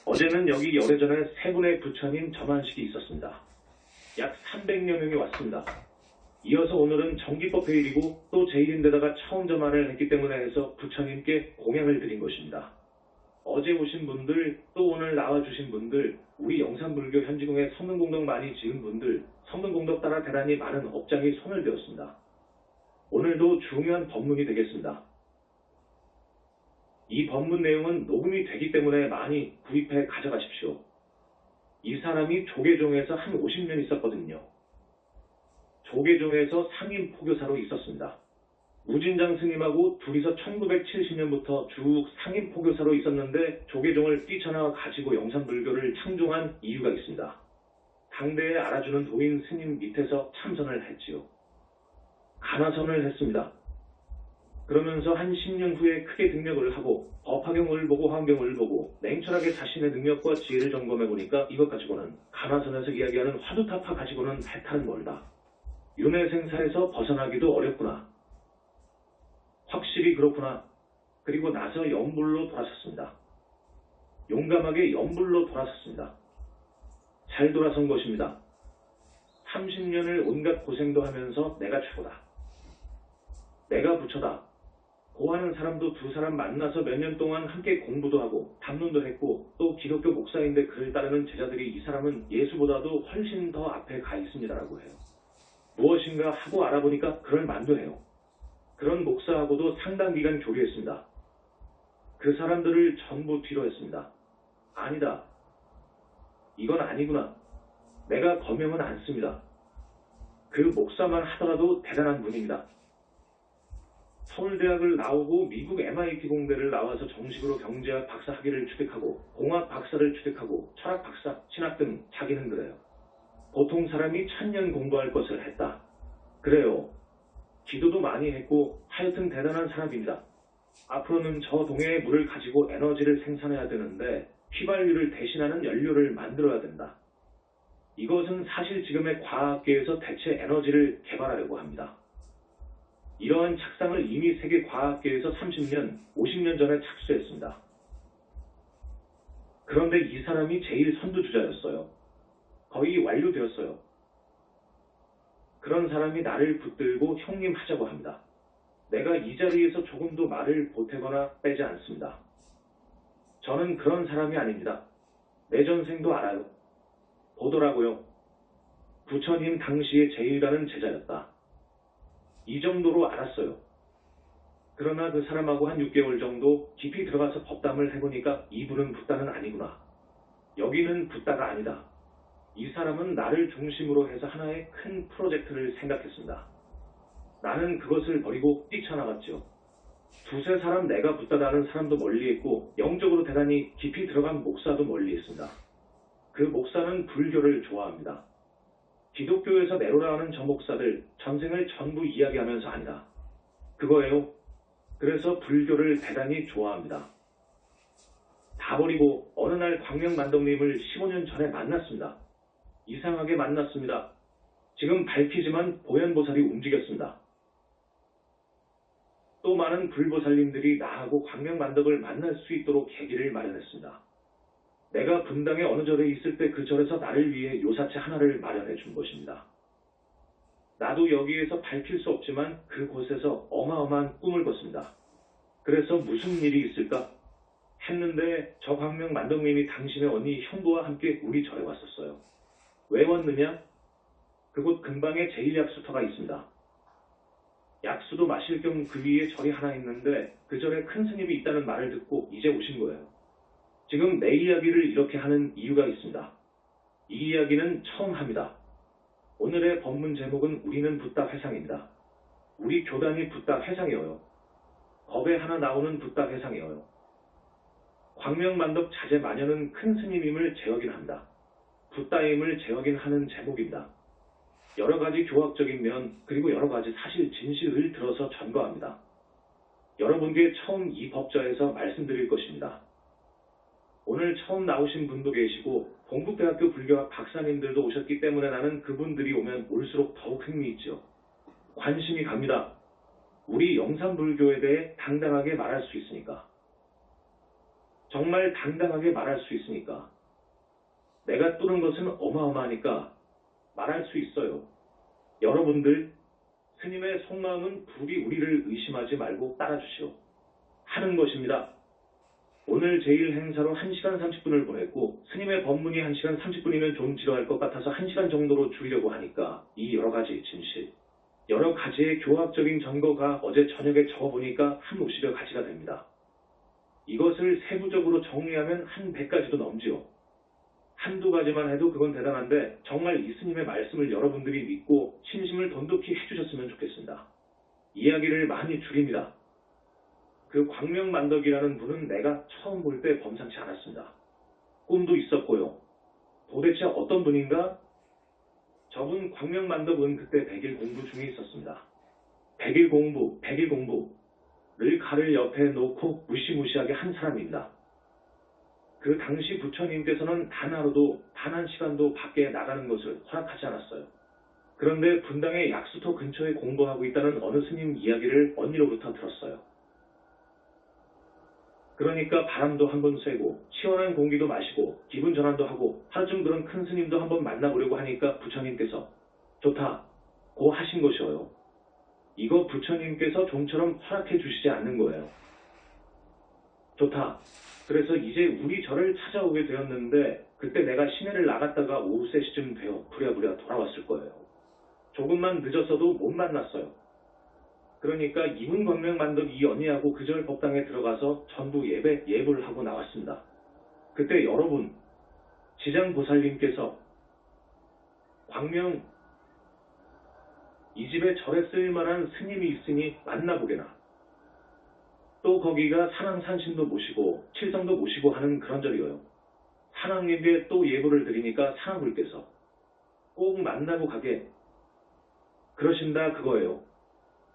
어제는 여기 열애 전에 세 분의 부처님 점안식이 있었습니다. 약 300여 명이 왔습니다. 이어서 오늘은 정기법 회일이고 또 제일인데다가 처음 점안을 했기 때문에 해서 부처님께 공양을 드린 것입니다. 어제 오신 분들, 또 오늘 나와주신 분들, 우리 영산불교 현지궁에 성능공덕 많이 지은 분들, 성능공덕 따라 대단히 많은 업장이 손을 대었습니다. 오늘도 중요한 법문이 되겠습니다. 이 법문 내용은 녹음이 되기 때문에 많이 구입해 가져가십시오. 이 사람이 조계종에서 한 50년 있었거든요. 조계종에서 상임 포교사로 있었습니다. 무진장 스님하고 둘이서 1970년부터 쭉 상임 포교사로 있었는데 조계종을 뛰쳐나와 가지고 영산불교를 창종한 이유가 있습니다. 당대에 알아주는 도인 스님 밑에서 참선을 했지요. 가나선을 했습니다. 그러면서 한 10년 후에 크게 등력을 하고 법화경을 보고 환경을 보고 냉철하게 자신의 능력과 지혜를 점검해보니까 이것 가지고는 가나선에서 이야기하는 화두타파 가지고는 해탈은 멀다. 윤회생사에서 벗어나기도 어렵구나. 확실히 그렇구나. 그리고 나서 염불로 돌아섰습니다. 용감하게 염불로 돌아섰습니다. 잘 돌아선 것입니다. 30년을 온갖 고생도 하면서 내가 최고다. 내가 부처다. 고하는 사람도 두 사람 만나서 몇 년 동안 함께 공부도 하고 담론도 했고 또 기독교 목사인데 그를 따르는 제자들이 이 사람은 예수보다도 훨씬 더 앞에 가 있습니다라고 해요. 무엇인가 하고 알아보니까 그럴 만도 해요. 그런 목사하고도 상당 기간 교류했습니다. 그 사람들을 전부 뒤로 했습니다. 아니다. 이건 아니구나. 내가 거명은 안 씁니다. 그 목사만 하더라도 대단한 분입니다. 서울대학을 나오고 미국 MIT 공대를 나와서 정식으로 경제학 박사 학위를 취득하고 공학 박사를 취득하고 철학 박사, 신학 등 자기는 그래요. 보통 사람이 1000년 공부할 것을 했다. 그래요. 기도도 많이 했고 하여튼 대단한 사람입니다. 앞으로는 저 동해의 물을 가지고 에너지를 생산해야 되는데 휘발유를 대신하는 연료를 만들어야 된다. 이것은 사실 지금의 과학계에서 대체 에너지를 개발하려고 합니다. 이러한 착상을 이미 세계 과학계에서 30년, 50년 전에 착수했습니다. 그런데 이 사람이 제일 선두주자였어요. 거의 완료되었어요. 그런 사람이 나를 붙들고 형님 하자고 합니다. 내가 이 자리에서 조금도 말을 보태거나 빼지 않습니다. 저는 그런 사람이 아닙니다. 내 전생도 알아요. 보더라고요. 부처님 당시에 제일 가는 제자였다. 이 정도로 알았어요. 그러나 그 사람하고 한 6개월 정도 깊이 들어가서 법담을 해보니까 이분은 붓다는 아니구나. 여기는 붓다가 아니다. 이 사람은 나를 중심으로 해서 하나의 큰 프로젝트를 생각했습니다. 나는 그것을 버리고 뛰쳐나갔죠. 두세 사람 내가 붓다라는 사람도 멀리했고 영적으로 대단히 깊이 들어간 목사도 멀리했습니다. 그 목사는 불교를 좋아합니다. 기독교에서 내로라 하는 저 목사들 전생을 전부 이야기하면서 아니다. 그거예요. 그래서 불교를 대단히 좋아합니다. 다 버리고 어느 날 광명만덕님을 15년 전에 만났습니다. 이상하게 만났습니다. 지금 밝히지만 보현보살이 움직였습니다. 또 많은 불보살님들이 나하고 광명만덕을 만날 수 있도록 계기를 마련했습니다. 내가 분당에 어느 절에 있을 때 그 절에서 나를 위해 요사체 하나를 마련해 준 것입니다. 나도 여기에서 밝힐 수 없지만 그곳에서 어마어마한 꿈을 꿨습니다. 그래서 무슨 일이 있을까? 했는데 저 광명만덕님이 당신의 언니 형부와 함께 우리 절에 왔었어요. 왜 왔느냐? 그곳 근방에 제1약수터가 있습니다. 약수도 마실 겸 그 위에 절이 하나 있는데 그 절에 큰 스님이 있다는 말을 듣고 이제 오신 거예요. 지금 내 이야기를 이렇게 하는 이유가 있습니다. 이 이야기는 처음 합니다. 오늘의 법문 제목은 우리는 붓다 회상입니다. 우리 교단이 붓다 회상이어요. 법에 하나 나오는 붓다 회상이어요. 광명만덕 자제 마녀는 큰 스님임을 재확인한다. 붓다임을 재확인하는 제목입니다. 여러 가지 교학적인 면 그리고 여러 가지 사실 진실을 들어서 전거합니다. 여러분께 처음 이 법좌에서 말씀드릴 것입니다. 오늘 처음 나오신 분도 계시고 동국대학교 불교학 박사님들도 오셨기 때문에 나는 그분들이 오면 올수록 더욱 흥미있죠. 관심이 갑니다. 우리 영산불교에 대해 당당하게 말할 수 있으니까. 정말 당당하게 말할 수 있으니까. 내가 뚫은 것은 어마어마하니까 말할 수 있어요. 여러분들, 스님의 속마음은 부디 우리를 의심하지 말고 따라주시오. 하는 것입니다. 오늘 제1 행사로 1시간 30분을 보냈고 스님의 법문이 1시간 30분이면 좀 지루할 것 같아서 1시간 정도로 줄이려고 하니까 이 여러 가지 진실, 여러 가지의 교학적인 전거가 어제 저녁에 적어보니까 한 50여 가지가 됩니다. 이것을 세부적으로 정리하면 한 100가지도 넘지요. 한두 가지만 해도 그건 대단한데 정말 이 스님의 말씀을 여러분들이 믿고 신심을 돈독히 해주셨으면 좋겠습니다. 이야기를 많이 줄입니다. 그 광명만덕이라는 분은 내가 처음 볼 때 범상치 않았습니다. 꿈도 있었고요. 도대체 어떤 분인가? 저분 광명만덕은 그때 100일 공부 중에 있었습니다. 100일 공부를 칼을 옆에 놓고 무시무시하게 한 사람입니다. 그 당시 부처님께서는 단 하루도 단 한 시간도 밖에 나가는 것을 허락하지 않았어요. 그런데 분당의 약수터 근처에 공부하고 있다는 어느 스님 이야기를 언니로부터 들었어요. 그러니까 바람도 한번 쐬고 시원한 공기도 마시고 기분 전환도 하고 하루쯤 그런 큰 스님도 한번 만나보려고 하니까 부처님께서 좋다 고 하신 것이어요. 이거 부처님께서 좀처럼 허락해 주시지 않는 거예요. 좋다. 그래서 이제 우리 절을 찾아오게 되었는데 그때 내가 시내를 나갔다가 오후 3시쯤 되어 부랴부랴 돌아왔을 거예요. 조금만 늦었어도 못 만났어요. 그러니까 이문광명만덕 이 언니하고 그 절 법당에 들어가서 전부 예불을 하고 나왔습니다. 그때 여러분, 지장보살님께서 광명, 이 집에 절에 쓸만한 스님이 있으니 만나보게나. 또 거기가 산왕산신도 모시고 칠성도 모시고 하는 그런 절이에요. 산왕님께 또 예불을 드리니까 산왕불께서 꼭 만나고 가게 그러신다 그거예요.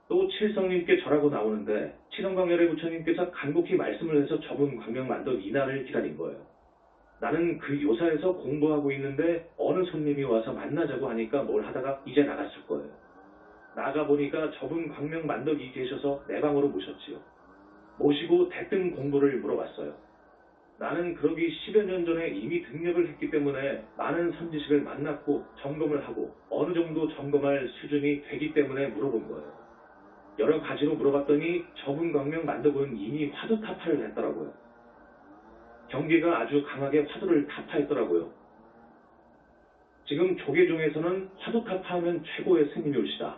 또 칠성님께 절하고 나오는데 칠성광열의 부처님께서 간곡히 말씀을 해서 저분 광명만덕 이날을 기다린 거예요. 나는 그 요사에서 공부하고 있는데 어느 손님이 와서 만나자고 하니까 뭘 하다가 이제 나갔을 거예요. 나가보니까 저분 광명만덕이 계셔서 내 방으로 모셨지요. 모시고 대뜸 공부를 물어봤어요. 나는 그러기 10여 년 전에 이미 등력을 했기 때문에 많은 선지식을 만났고 점검을 하고 어느 정도 점검할 수준이 되기 때문에 물어본 거예요. 여러 가지로 물어봤더니 저분 광명만덕은 이미 화두 타파를 했더라고요. 경계가 아주 강하게 화두를 타파했더라고요. 지금 조계종에서는 화두 타파하면 최고의 스님이 올시다.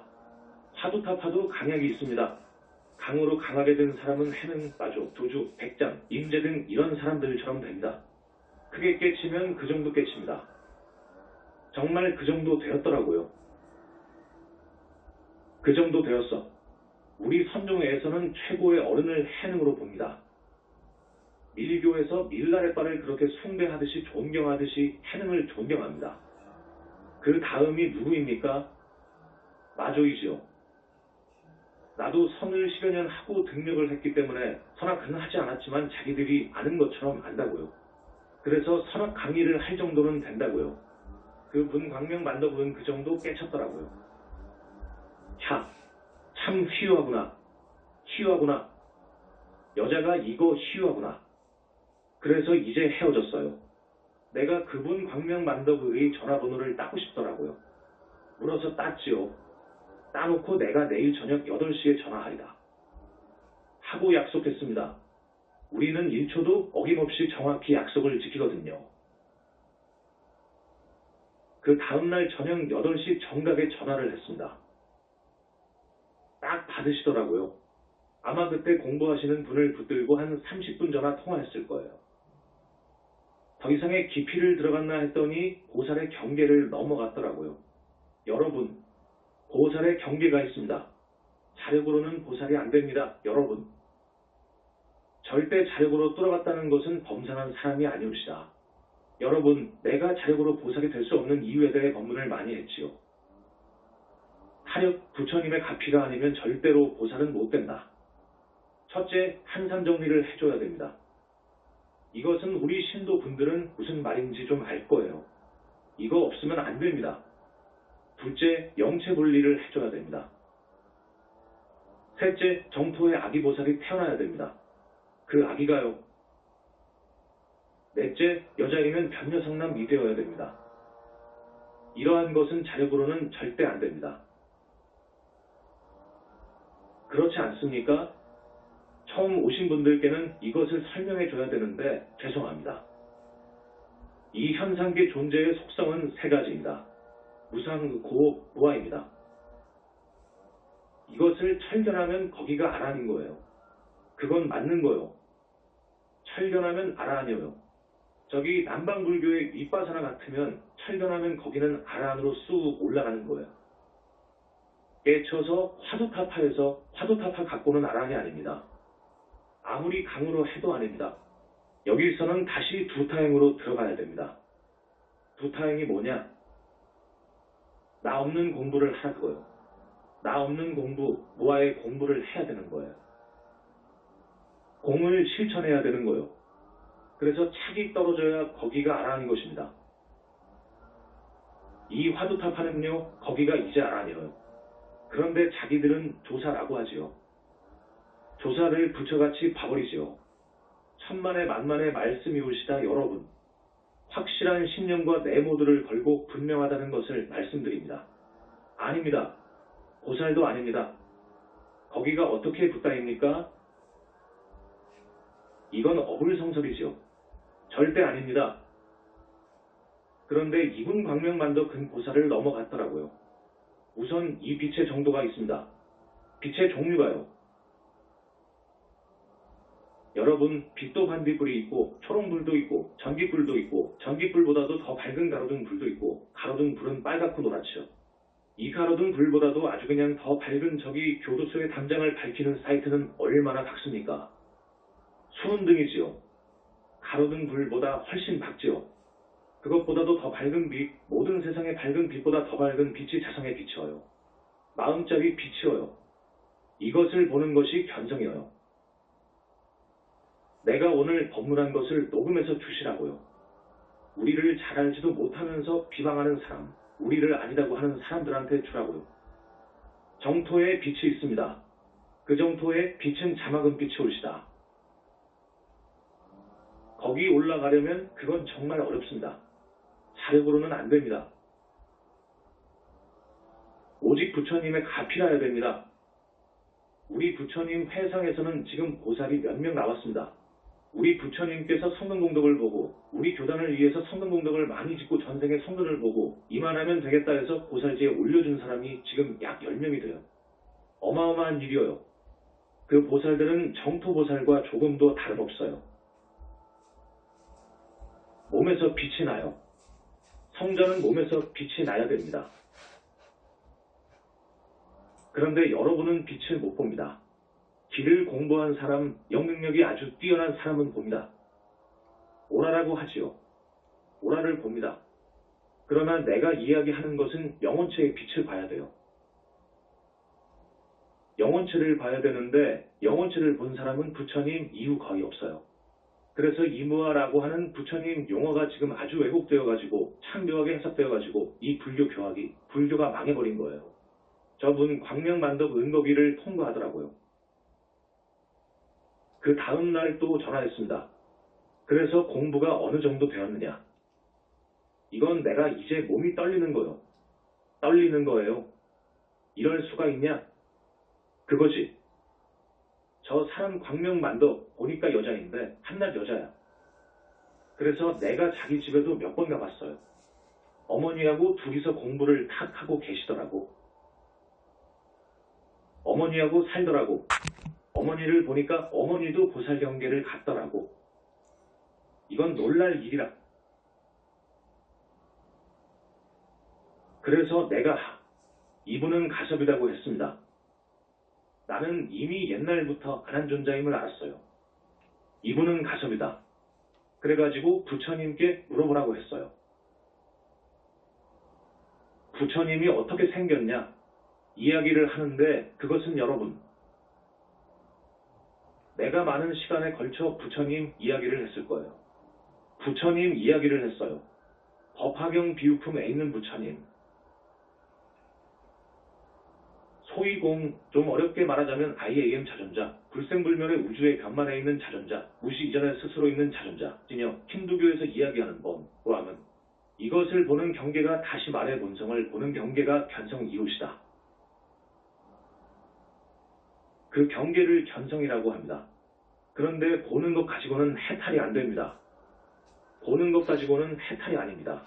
화두 타파도 강약이 있습니다. 강으로 강하게 된 사람은 해능, 마조, 도주, 백장, 임재 등 이런 사람들처럼 됩니다. 크게 깨치면 그 정도 깨칩니다. 정말 그 정도 되었더라고요. 그 정도 되었어. 우리 선종회에서는 최고의 어른을 해능으로 봅니다. 밀교에서 밀라레빠를 그렇게 숭배하듯이 존경하듯이 해능을 존경합니다. 그 다음이 누구입니까? 마조이지요. 나도 선을 10여 년 하고 등력을 했기 때문에 선악은 하지 않았지만 자기들이 아는 것처럼 안다고요. 그래서 선악 강의를 할 정도는 된다고요. 그 분 광명만덕은 그 정도 깨쳤더라고요. 참 희유하구나. 희유하구나. 여자가 이거 희유하구나. 그래서 이제 헤어졌어요. 내가 그분 광명만덕의 전화번호를 따고 싶더라고요. 물어서 땄지요. 따놓고 내가 내일 저녁 8시에 전화하리다. 하고 약속했습니다. 우리는 1초도 어김없이 정확히 약속을 지키거든요. 그 다음날 저녁 8시 정각에 전화를 했습니다. 딱 받으시더라고요. 아마 그때 공부하시는 분을 붙들고 한 30분 전화 통화했을 거예요. 더 이상의 깊이를 들어갔나 했더니 보살의 경계를 넘어갔더라고요. 여러분, 보살의 경계가 있습니다. 자력으로는 보살이 안 됩니다. 여러분. 절대 자력으로 뚫어갔다는 것은 범상한 사람이 아니옵시다. 여러분, 내가 자력으로 보살이 될 수 없는 이유에 대해 법문을 많이 했지요. 타력 부처님의 가피가 아니면 절대로 보살은 못 된다. 첫째, 한산 정리를 해줘야 됩니다. 이것은 우리 신도분들은 무슨 말인지 좀 알 거예요. 이거 없으면 안 됩니다. 둘째, 영체 분리를 해줘야 됩니다. 셋째, 정토에 아기보살이 태어나야 됩니다. 그 아기가요. 넷째, 여자이면 변녀상남이 되어야 됩니다. 이러한 것은 자력으로는 절대 안 됩니다. 그렇지 않습니까? 처음 오신 분들께는 이것을 설명해 줘야 되는데 죄송합니다. 이 현상계 존재의 속성은 세 가지입니다. 무상, 고업, 무아입니다. 이것을 철견하면 거기가 아란인 거예요. 그건 맞는 거요. 철견하면 아란이요. 저기 남방불교의 윗바사나 같으면 철견하면 거기는 아란으로 쑥 올라가는 거예요. 깨쳐서 화두타파에서 화두타파 갖고는 아란이 아닙니다. 아무리 강으로 해도 아닙니다. 여기서는 다시 두타행으로 들어가야 됩니다. 두타행이 뭐냐? 나 없는 공부를 하라고요. 나 없는 공부, 무아의 공부를 해야 되는 거예요. 공을 실천해야 되는 거예요. 그래서 착이 떨어져야 거기가 아란인 것입니다. 이 화두타파는요, 거기가 이제 아란이에요. 그런데 자기들은 조사라고 하지요. 조사를 부처같이 봐버리지요. 천만의 만만의 말씀이 오시다 여러분. 확실한 신념과 내모드를 걸고 분명하다는 것을 말씀드립니다. 아닙니다. 보살도 아닙니다. 거기가 어떻게 붓다입니까? 이건 어불성설이죠. 절대 아닙니다. 그런데 이분 광명만도 근보살을 넘어갔더라고요. 우선 이 빛의 정도가 있습니다. 빛의 종류가요. 여러분, 빛도 반딧불이 있고 초롱불도 있고 전깃불도 있고 전깃불보다도 더 밝은 가로등 불도 있고 가로등 불은 빨갛고 노랗죠. 이 가로등 불보다도 아주 그냥 더 밝은 저기 교도소의 담장을 밝히는 사이트는 얼마나 밝습니까? 수은등이지요. 가로등 불보다 훨씬 밝지요. 그것보다도 더 밝은 빛, 모든 세상의 밝은 빛보다 더 밝은 빛이 자성에 비치어요. 마음짝이 비치어요. 이것을 보는 것이 견성이어요. 내가 오늘 법문한 것을 녹음해서 주시라고요. 우리를 잘 알지도 못하면서 비방하는 사람, 우리를 아니다고 하는 사람들한테 주라고요. 정토에 빛이 있습니다. 그 정토에 빛은 자막은빛이 올시다. 거기 올라가려면 그건 정말 어렵습니다. 자력으로는 안 됩니다. 오직 부처님의 가피라야 됩니다. 우리 부처님 회상에서는 지금 보살이 몇 명 나왔습니다. 우리 부처님께서 성근공덕을 보고 우리 교단을 위해서 성근공덕을 많이 짓고 전생의 성근을 보고 이만하면 되겠다 해서 보살지에 올려준 사람이 지금 약 10명이 돼요. 어마어마한 일이어요. 그 보살들은 정토보살과 조금도 다름없어요. 몸에서 빛이 나요. 성전은 몸에서 빛이 나야 됩니다. 그런데 여러분은 빛을 못 봅니다. 길을 공부한 사람, 영능력이 아주 뛰어난 사람은 봅니다. 오라라고 하지요. 오라를 봅니다. 그러나 내가 이야기하는 것은 영혼체의 빛을 봐야 돼요. 영혼체를 봐야 되는데 영혼체를 본 사람은 부처님 이후 거의 없어요. 그래서 이무아라고 하는 부처님 용어가 지금 아주 왜곡되어가지고 참묘하게 해석되어가지고 이 불교 교학이 불교가 망해버린 거예요. 저분 광명만덕 은거기를 통과하더라고요. 그 다음날 또 전화했습니다. 그래서 공부가 어느 정도 되었느냐. 이건 내가 이제 몸이 떨리는 거요. 떨리는 거예요. 이럴 수가 있냐? 그거지. 저 사람 광명만덕 보니까 여자인데 한낱 여자야. 그래서 내가 자기 집에도 몇 번 가봤어요. 어머니하고 둘이서 공부를 탁 하고 계시더라고. 어머니하고 살더라고. 어머니를 보니까 어머니도 보살경계를 갔더라고. 이건 놀랄 일이라. 그래서 내가 이분은 가섭이라고 했습니다. 나는 이미 옛날부터 가난존자임을 알았어요. 이분은 가섭이다. 그래가지고 부처님께 물어보라고 했어요. 부처님이 어떻게 생겼냐? 이야기를 하는데 그것은 여러분, 내가 많은 시간에 걸쳐 부처님 이야기를 했을 거예요. 부처님 이야기를 했어요. 법화경 비유품에 있는 부처님. 소위 좀 어렵게 말하자면 IAM 자존자, 불생불멸의 우주의 변만에 있는 자존자, 무시 이전에 스스로 있는 자존자, 진여 힌두교에서 이야기하는 보람은 이것을 보는 경계가 다시 말해 본성을 보는 경계가 견성 이웃이다. 그 경계를 견성이라고 합니다. 그런데 보는 것 가지고는 해탈이 안 됩니다. 보는 것 가지고는 해탈이 아닙니다.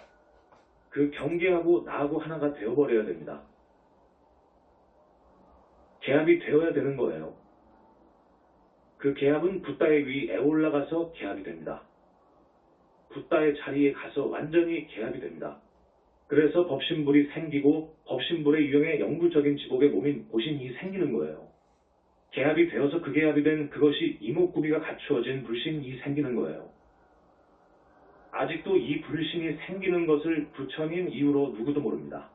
그 경계하고 나하고 하나가 되어버려야 됩니다. 개합이 되어야 되는 거예요. 그 개합은 붓다의 위 에올라가서 개합이 됩니다. 붓다의 자리에 가서 완전히 개합이 됩니다. 그래서 법신불이 생기고 법신불의 유형의 영구적인 지복의 몸인 보신이 생기는 거예요. 개합이 되어서 그 개합이 된 그것이 이목구비가 갖추어진 불신이 생기는 거예요. 아직도 이 불신이 생기는 것을 부처님 이후로 누구도 모릅니다.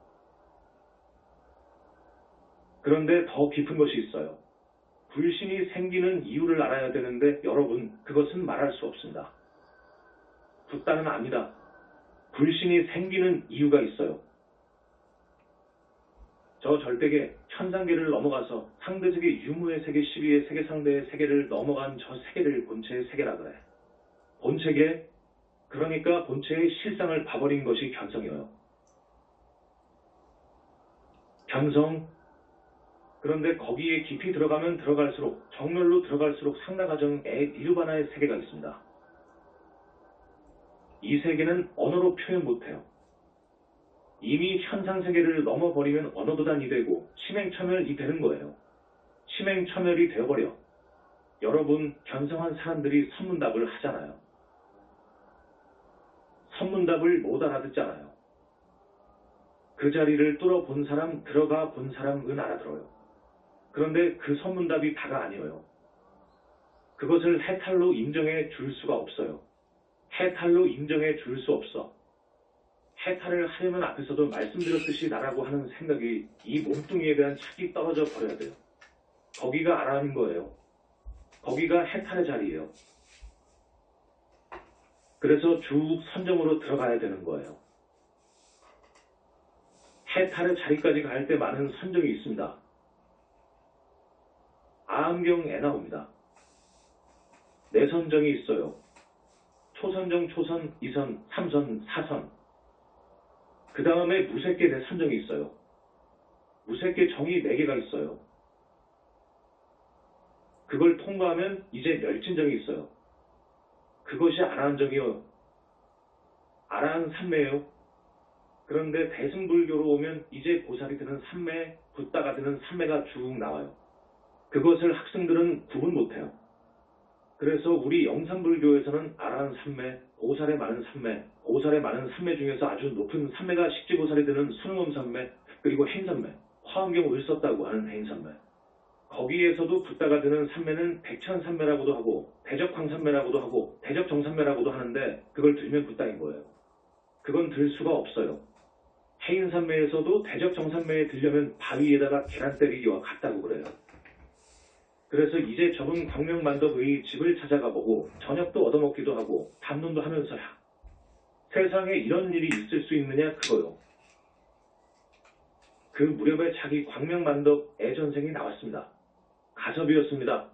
그런데 더 깊은 것이 있어요. 불신이 생기는 이유를 알아야 되는데 여러분, 그것은 말할 수 없습니다. 붓다는 압니다. 불신이 생기는 이유가 있어요. 저 절대계, 현상계를 넘어가서 상대세계 유무의 세계 12의 세계 상대의 세계를 넘어간 저 세계를 본체의 세계라 그래. 본체계, 그러니까 본체의 실상을 봐버린 것이 견성이에요. 견성, 그런데 거기에 깊이 들어가면 들어갈수록, 정멸로 들어갈수록 상가가정의 니르바나의 세계가 있습니다. 이 세계는 언어로 표현 못해요. 이미 현상세계를 넘어버리면 언어도단이 되고 치맹천멸이 되는 거예요. 치맹천멸이 되어버려. 여러분, 견성한 사람들이 선문답을 하잖아요. 선문답을 못 알아듣잖아요. 그 자리를 뚫어본 사람, 들어가 본 사람은 알아들어요. 그런데 그 선문답이 다가 아니에요. 그것을 해탈로 인정해 줄 수가 없어요. 해탈로 인정해 줄 수 없어. 해탈을 하려면 앞에서도 말씀드렸듯이 나라고 하는 생각이 이 몸뚱이에 대한 착이 떨어져 버려야 돼요. 거기가 아라는 거예요. 거기가 해탈의 자리예요. 그래서 쭉 선정으로 들어가야 되는 거예요. 해탈의 자리까지 갈 때 많은 선정이 있습니다. 아함경에 나옵니다. 네 선정이 있어요. 초선정, 초선, 2선, 3선, 4선. 그 다음에 무색계 네 선정이 있어요. 무색계 정이 4개가 있어요. 그걸 통과하면 이제 멸진정이 있어요. 그것이 아라한정이요. 아라한 삼매예요. 그런데 대승불교로 오면 이제 보살이 되는 삼매, 붓다가 되는 삼매가 쭉 나와요. 그것을 학생들은 구분 못해요. 그래서 우리 영산불교에서는 아라한 삼매, 보살의 많은 삼매, 보살의 많은 삼매 중에서 아주 높은 삼매가 식지보살이 되는 수능엄 삼매, 그리고 해인삼매, 화엄경을 썼다고 하는 해인삼매. 거기에서도 붓다가 되는 삼매는 백천삼매라고도 하고 대적황삼매라고도 하고 대적정삼매라고도 하는데 그걸 들면 붓다인 거예요. 그건 들 수가 없어요. 해인삼매에서도 대적정삼매에 들려면 바위에다가 계란 때리기와 같다고 그래요. 그래서 이제 적은 광명만덕의 집을 찾아가 보고 저녁도 얻어먹기도 하고 담론도 하면서야 세상에 이런 일이 있을 수 있느냐 그거요. 그 무렵에 자기 광명만덕 애전생이 나왔습니다. 가섭이었습니다.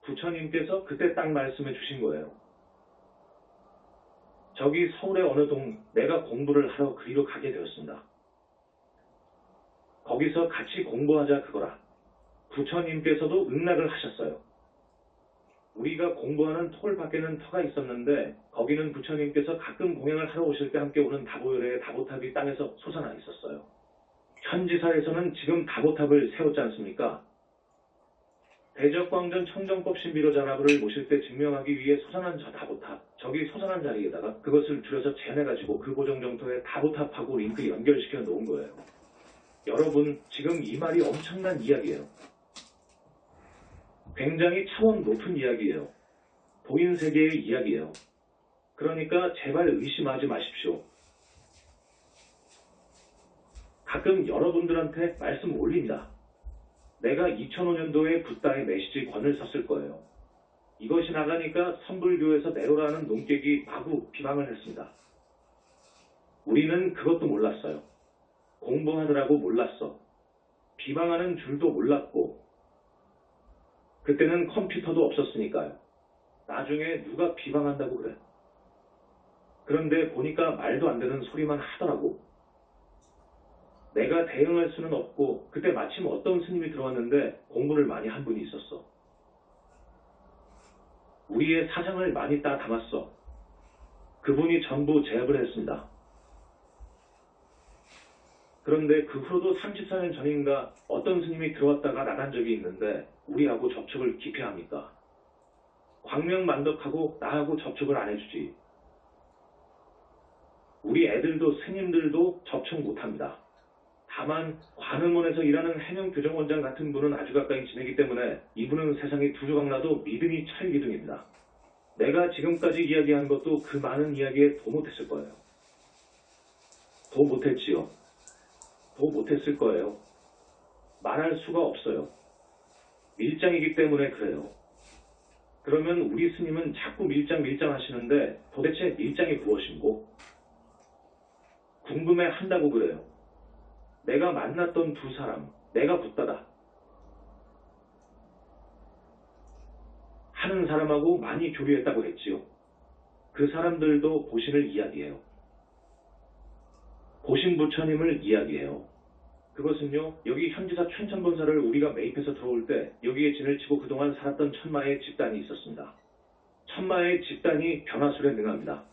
부처님께서 그때 딱 말씀해 주신 거예요. 저기 서울의 어느 동 내가 공부를 하러 그리로 가게 되었습니다. 거기서 같이 공부하자 그거라. 부처님께서도 응낙을 하셨어요. 우리가 공부하는 톨 밖에는 터가 있었는데 거기는 부처님께서 가끔 공양을 하러 오실 때 함께 오는 다보열의 다보탑이 땅에서 솟아나 있었어요. 현지사에서는 지금 다보탑을 세웠지 않습니까? 대적광전 청정법 신비로자나부를 모실 때 증명하기 위해 솟아난 저 다보탑, 저기 솟아난 자리에다가 그것을 줄여서 재내가지고 그 고정정토에 다보탑하고 링크 연결시켜 놓은 거예요. 여러분, 지금 이 말이 엄청난 이야기예요. 굉장히 차원 높은 이야기예요. 도인세계의 이야기예요. 그러니까 제발 의심하지 마십시오. 가끔 여러분들한테 말씀 올립니다. 내가 2005년도에 붓다의 메시지 권을 썼을 거예요. 이것이 나가니까 선불교에서 내로라는 논객이 마구 비방을 했습니다. 우리는 그것도 몰랐어요. 공부하느라고 몰랐어. 비방하는 줄도 몰랐고, 그때는 컴퓨터도 없었으니까요. 나중에 누가 비방한다고 그래. 그런데 보니까 말도 안 되는 소리만 하더라고. 내가 대응할 수는 없고, 그때 마침 어떤 스님이 들어왔는데 공부를 많이 한 분이 있었어. 우리의 사상을 많이 따 담았어. 그분이 전부 제압을 했습니다. 그런데 그 후로도 34년 전인가 어떤 스님이 들어왔다가 나간 적이 있는데 우리하고 접촉을 기피합니까? 광명만덕하고 나하고 접촉을 안 해주지. 우리 애들도 스님들도 접촉 못합니다. 다만 관음원에서 일하는 해명교정원장 같은 분은 아주 가까이 지내기 때문에 이분은 세상에 두 조각 나도 믿음이 철기둥입니다. 내가 지금까지 이야기한 것도 그 많은 이야기에 도 못했을 거예요. 도 못했지요. 도 못했을 거예요. 말할 수가 없어요. 밀장이기 때문에 그래요. 그러면 우리 스님은 자꾸 밀장 하시는데 도대체 밀장이 무엇인고? 궁금해 한다고 그래요. 내가 만났던 두 사람, 내가 붓다다. 하는 사람하고 많이 교류했다고 했지요. 그 사람들도 보신을 이야기해요. 보신 부처님을 이야기해요. 그것은요, 여기 현지사 춘천본사를 우리가 매입해서 들어올 때 여기에 진을 치고 그동안 살았던 천마의 집단이 있었습니다. 천마의 집단이 변화술에 능합니다.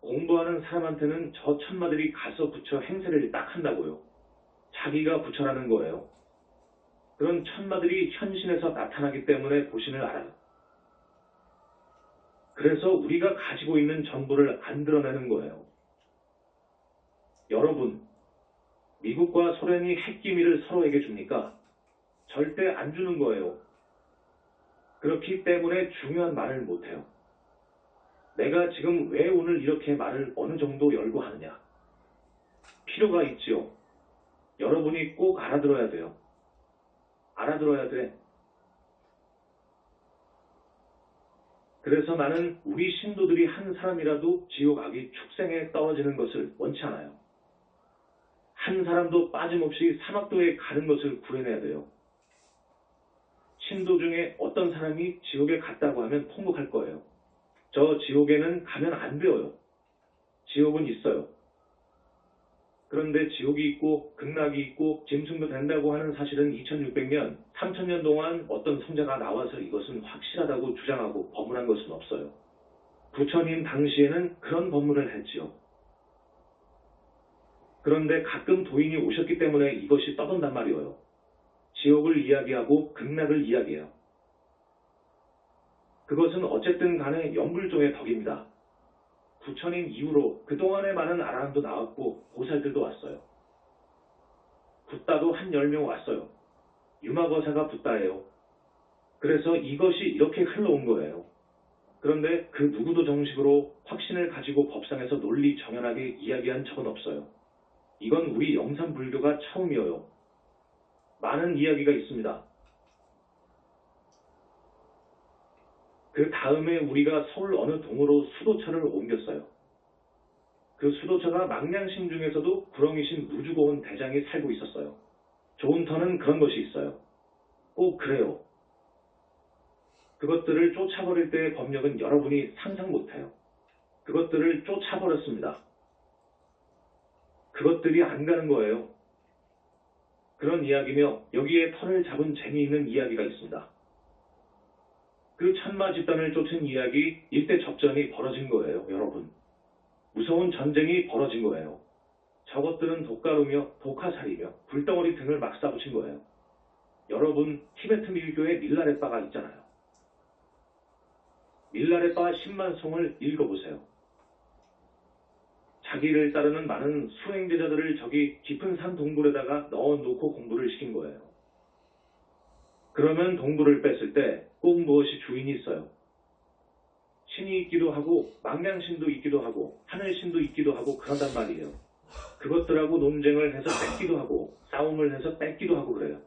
공부하는 사람한테는 저 천마들이 가서 부처 행세를 딱 한다고요. 자기가 부처라는 거예요. 그런 천마들이 현신에서 나타나기 때문에 보신을 알아요. 그래서 우리가 가지고 있는 전부를 안 드러내는 거예요. 여러분, 미국과 소련이 핵기밀을 서로에게 줍니까? 절대 안 주는 거예요. 그렇기 때문에 중요한 말을 못해요. 내가 지금 왜 오늘 이렇게 말을 어느 정도 열고 하느냐? 필요가 있지요. 여러분이 꼭 알아들어야 돼요. 알아들어야 돼. 그래서 나는 우리 신도들이 한 사람이라도 지옥 악이 축생에 떨어지는 것을 원치 않아요. 한 사람도 빠짐없이 사막도에 가는 것을 구해내야 돼요. 신도 중에 어떤 사람이 지옥에 갔다고 하면 통곡할 거예요. 저 지옥에는 가면 안 돼요. 지옥은 있어요. 그런데 지옥이 있고 극락이 있고 짐승도 된다고 하는 사실은 2600년, 3000년 동안 어떤 성자가 나와서 이것은 확실하다고 주장하고 법문한 것은 없어요. 부처님 당시에는 그런 법문을 했지요. 그런데 가끔 도인이 오셨기 때문에 이것이 떠돈단 말이에요. 지옥을 이야기하고 극락을 이야기해요. 그것은 어쨌든 간에 영불종의 덕입니다. 부처님 이후로 그동안에 많은 아라함도 나왔고 보살들도 왔어요. 붓다도 한 10명 왔어요. 유마거사가 붓다예요. 그래서 이것이 이렇게 흘러온 거예요. 그런데 그 누구도 정식으로 확신을 가지고 법상에서 논리 정연하게 이야기한 적은 없어요. 이건 우리 영산불교가 처음이에요. 많은 이야기가 있습니다. 그 다음에 우리가 서울 어느 동으로 수도처를 옮겼어요. 그 수도처가 망량신 중에서도 구렁이신 무주고원 대장이 살고 있었어요. 좋은 터는 그런 것이 있어요. 꼭 그래요. 그것들을 쫓아버릴 때의 법력은 여러분이 상상 못해요. 그것들을 쫓아버렸습니다. 그것들이 안 가는 거예요. 그런 이야기며 여기에 털을 잡은 재미있는 이야기가 있습니다. 그 천마 집단을 쫓은 이야기, 일대 접전이 벌어진 거예요, 여러분. 무서운 전쟁이 벌어진 거예요. 저것들은 독가루며 독화살이며 불덩어리 등을 막 쏴붙인 거예요. 여러분, 티베트 밀교의 밀라레빠가 있잖아요. 밀라레빠 10만송을 읽어보세요. 자기를 따르는 많은 수행제자들을 저기 깊은 산 동굴에다가 넣어놓고 공부를 시킨 거예요. 그러면 동굴을 뺐을 때 꼭 무엇이 주인이 있어요. 신이 있기도 하고 망량신도 있기도 하고 하늘신도 있기도 하고 그런단 말이에요. 그것들하고 논쟁을 해서 뺏기도 하고 싸움을 해서 뺏기도 하고 그래요.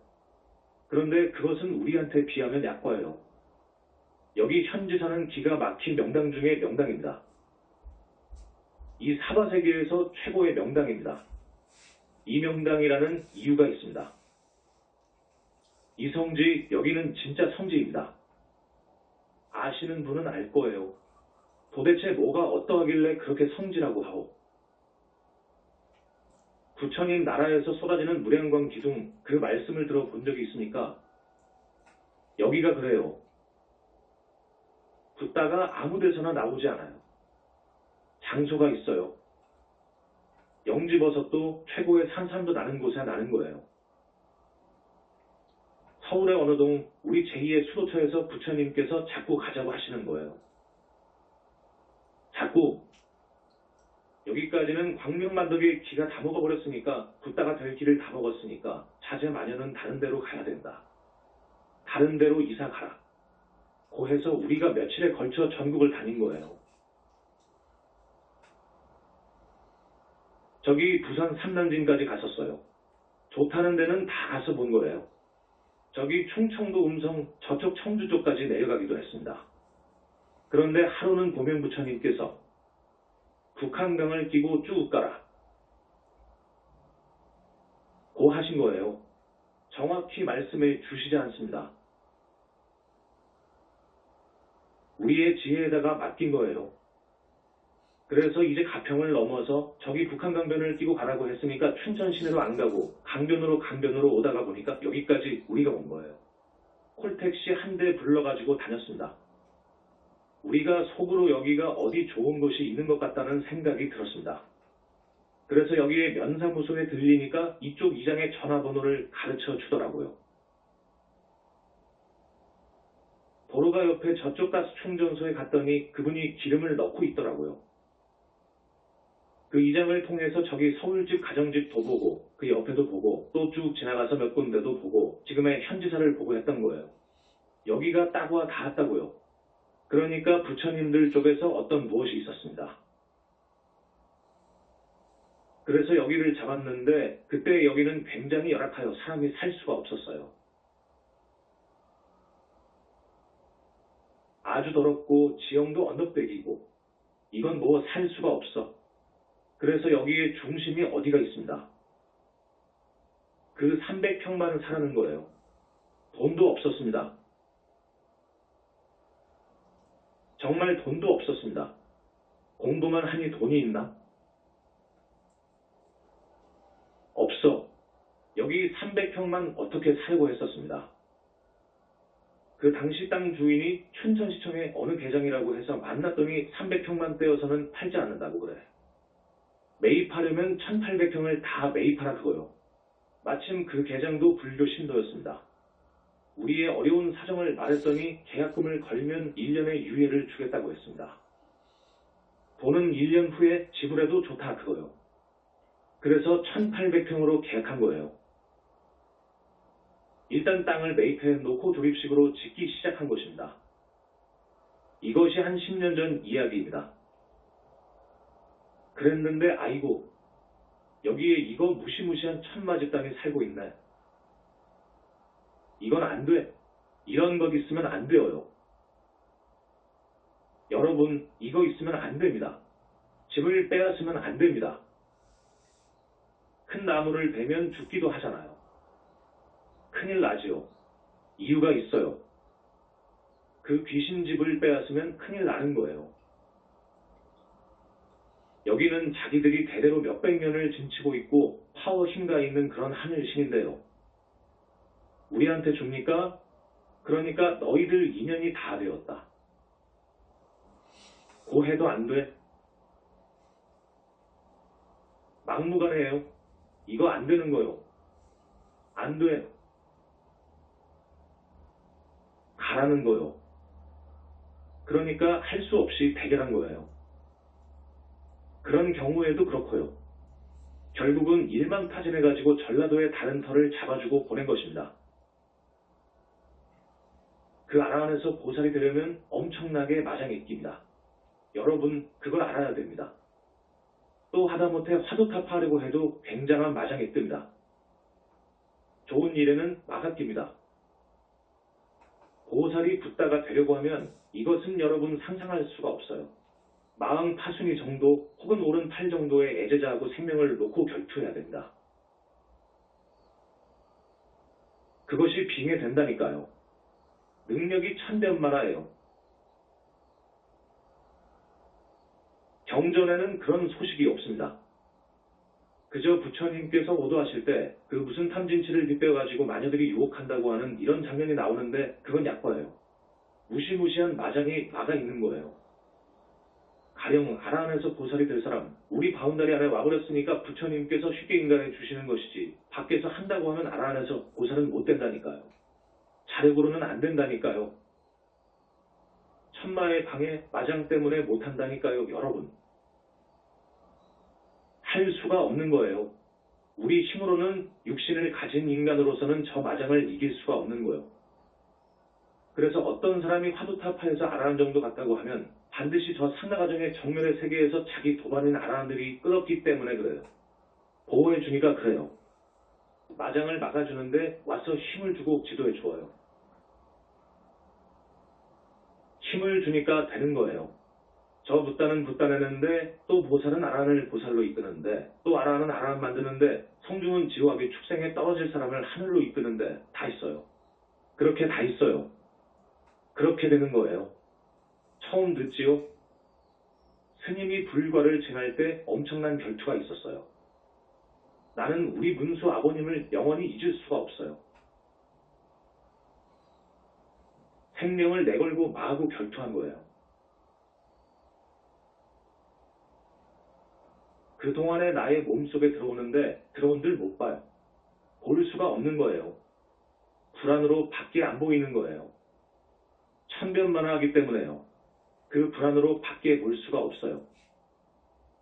그런데 그것은 우리한테 비하면 약과예요. 여기 현지사는 기가 막힌 명당 중에 명당입니다. 이 사바세계에서 최고의 명당입니다. 이명당이라는 이유가 있습니다. 이 성지, 여기는 진짜 성지입니다. 아시는 분은 알 거예요. 도대체 뭐가 어떠하길래 그렇게 성지라고 하오? 부처님 나라에서 쏟아지는 무량광 기둥, 그 말씀을 들어본 적이 있습니까? 여기가 그래요. 붓다가 아무 데서나 나오지 않아요. 장소가 있어요. 영지버섯도 최고의 산삼도 나는 곳에 나는 거예요. 서울의 어느 동 우리 제2의 수도처에서 부처님께서 자꾸 가자고 하시는 거예요. 자꾸 여기까지는 광명만덕의 기가 다 먹어버렸으니까 붓다가 될 길을 다 먹었으니까 자제마녀는 다른 데로 가야 된다. 다른 데로 이사 가라. 고 해서 우리가 며칠에 걸쳐 전국을 다닌 거예요. 저기 부산 삼난진까지 갔었어요. 좋다는 데는 다 가서 본 거예요. 저기 충청도 음성 저쪽 청주 쪽까지 내려가기도 했습니다. 그런데 하루는 보명부처님께서 북한강을 끼고 쭉 가라. 고 하신 거예요. 정확히 말씀해 주시지 않습니다. 우리의 지혜에다가 맡긴 거예요. 그래서 이제 가평을 넘어서 저기 북한강변을 끼고 가라고 했으니까 춘천 시내로 안 가고 강변으로 오다가 보니까 여기까지 우리가 온 거예요. 콜택시 한 대 불러가지고 다녔습니다. 우리가 속으로 여기가 어디 좋은 곳이 있는 것 같다는 생각이 들었습니다. 그래서 여기에 면사무소에 들리니까 이쪽 이장의 전화번호를 가르쳐 주더라고요. 도로가 옆에 저쪽 가스 충전소에 갔더니 그분이 기름을 넣고 있더라고요. 그 이장을 통해서 저기 서울집 가정집도 보고 그 옆에도 보고 또 쭉 지나가서 몇 군데도 보고 지금의 현지사를 보고 했던 거예요. 여기가 따고와 닿았다고요. 그러니까 부처님들 쪽에서 어떤 무엇이 있었습니다. 그래서 여기를 잡았는데 그때 여기는 굉장히 열악하여 사람이 살 수가 없었어요. 아주 더럽고 지형도 언덕배기고 이건 뭐 살 수가 없어. 그래서 여기에 중심이 어디가 있습니다. 그 300평만 사는 거예요. 돈도 없었습니다. 정말 돈도 없었습니다. 공부만 하니 돈이 있나? 없어. 여기 300평만 어떻게 살고 했었습니다. 그 당시 땅 주인이 춘천시청의 어느 계장이라고 해서 만났더니 300평만 떼어서는 팔지 않는다고 그래. 매입하려면 1800평을 다 매입하라 그거요. 마침 그 계장도 불교 신도였습니다. 우리의 어려운 사정을 말했더니 계약금을 걸면 1년의 유예를 주겠다고 했습니다. 돈은 1년 후에 지불해도 좋다 그거요. 그래서 1800평으로 계약한 거예요. 일단 땅을 매입해 놓고 조립식으로 짓기 시작한 것입니다. 이것이 한 10년 전 이야기입니다. 그랬는데 아이고 여기에 이거 무시무시한 천마집 땅에 살고 있네. 이건 안 돼. 이런 것 있으면 안 돼요. 여러분 이거 있으면 안 됩니다. 집을 빼앗으면 안 됩니다. 큰 나무를 베면 죽기도 하잖아요. 큰일 나지요. 이유가 있어요. 그 귀신집을 빼앗으면 큰일 나는 거예요. 여기는 자기들이 대대로 몇백 년을 진치고 있고 파워 힘가 있는 그런 하늘신인데요. 우리한테 줍니까? 그러니까 너희들 인연이 다 되었다. 고해도 안 돼. 막무가내예요. 이거 안 되는 거요. 안 돼. 가라는 거요. 그러니까 할 수 없이 대결한 거예요. 그런 경우에도 그렇고요. 결국은 일망타진해가지고 전라도의 다른 터를 잡아주고 보낸 것입니다. 그 아라한에서 보살이 되려면 엄청나게 마장이 끼입니다. 여러분 그걸 알아야 됩니다. 또 하다못해 화두탑 하려고 해도 굉장한 마장이 뜹니다. 좋은 일에는 막아 낍니다. 보살이 붓다가 되려고 하면 이것은 여러분 상상할 수가 없어요. 마흔 파순이 정도 혹은 오른 팔 정도의 애제자하고 생명을 놓고 결투해야 됩니다. 그것이 빙의된다니까요. 능력이 천변만화예요. 경전에는 그런 소식이 없습니다. 그저 부처님께서 오도하실 때 그 무슨 탐진치를 빗대어가지고 마녀들이 유혹한다고 하는 이런 장면이 나오는데 그건 약과예요. 무시무시한 마장이 막아 있는 거예요. 가령 아라 안에서 보살이 될 사람, 우리 바운다리 안에 와버렸으니까 부처님께서 쉽게 인간해 주시는 것이지 밖에서 한다고 하면 아라 안에서 보살은 못 된다니까요. 자력으로는 안 된다니까요. 천마의 방해, 마장 때문에 못 한다니까요, 여러분. 할 수가 없는 거예요. 우리 힘으로는 육신을 가진 인간으로서는 저 마장을 이길 수가 없는 거예요. 그래서 어떤 사람이 화두타파에서 아라한 정도 같다고 하면 반드시 저 상나가정의 정면의 세계에서 자기 도반인 아라한들이 끊었기 때문에 그래요. 보호해 주니까 그래요. 마장을 막아주는데 와서 힘을 주고 지도해 주어요. 힘을 주니까 되는 거예요. 저 붓다는 붓다내는데 또 보살은 아라한을 보살로 이끄는데 또 아라한은 아라한 만드는데 성중은 지호하게 축생에 떨어질 사람을 하늘로 이끄는데 다 있어요. 그렇게 다 있어요. 그렇게 되는 거예요. 처음 듣지요? 스님이 불과를 쟁할 때 엄청난 결투가 있었어요. 나는 우리 문수 아버님을 영원히 잊을 수가 없어요. 생명을 내걸고 마하고 결투한 거예요. 그동안에 나의 몸속에 들어오는데 들어온들 못 봐요. 볼 수가 없는 거예요. 불안으로 밖에 안 보이는 거예요. 천변만화하기 때문에요. 그 불안으로 밖에 볼 수가 없어요.